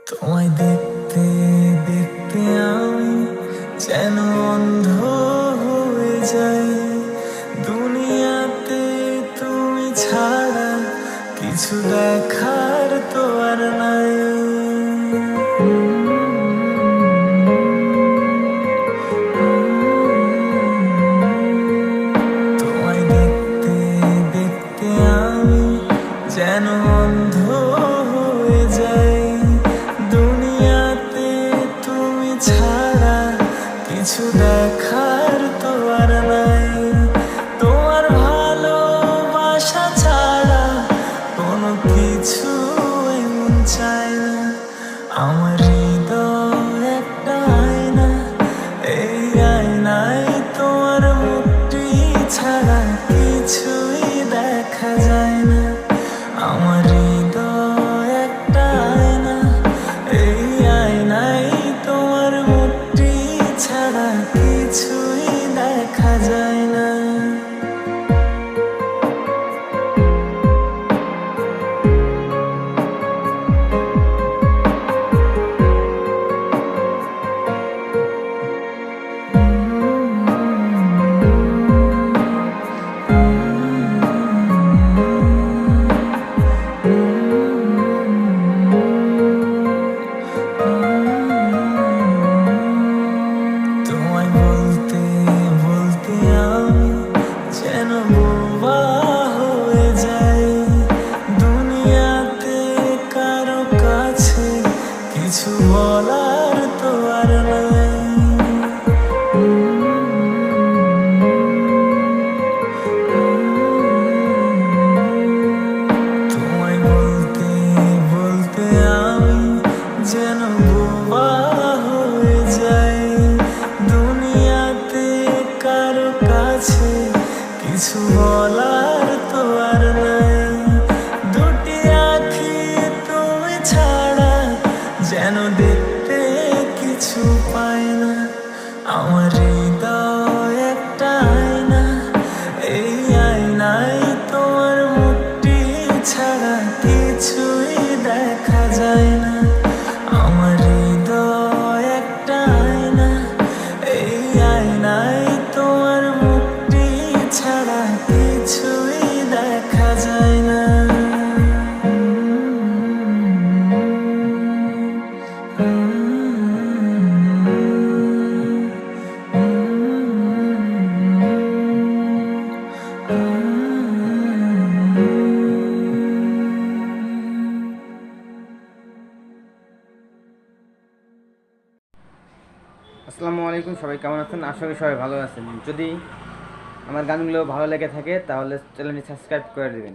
তোমায় দেখতে দেখতে আমি যেন অন্ধ হয়ে যাই। দুনিয়াতে তুমি ছাড়া কিছু দেখার তো আর নাই। তোমায় দেখতে দেখতে আমি যেন অন্ধ হয়ে যাই। দুনিয়াতে তুমি ছাড়া কিছু দেখার তো আর নাই। তোমার ভালোবাসা ছাড়া কোনো কিছু এমন চাই না। আমার হৃদয় একটা আয়না, এই আয়নায় তোমার মুখটি ছাড়া কিছুই দেখা যায় না। আমার হৃদয় একটা আয়না, এই আয়নায় তোমার মুখটি ছাড়া কিছুই দেখা যায় না। তোমায় বলতে বলতে আমি যেন বোবা হয়ে যাই। দুনিয়াতে কারো কাছে কিছু বলার তো আর নাই। তোমায় বলতে বলতে আমি যেন বোবা হয়ে যাই। দুনিয়াতে কারো কাছে কিছু বলার তো আর নাই। দুটি আঁখি তুমি ছাড়া যেন দেখতে কিছু পায় না। আমার হৃদয় একটা আয়না, এই আয়নায় তোমার মুখটি ছাড়া কিছুই দেখা যায় না। আমার হৃদয় একটা আয়না, এই আয়নায় তোমার মুখটি ছাড়া কিছুই দেখা যায় না। আসসালামু আলাইকুম, সবাই কেমন আছেন? আশা করি সবাই ভালো আছেন। যদি আমার গানগুলো ভালো লেগে থাকে তাহলে চ্যানেলটি সাবস্ক্রাইব করে দেবেন।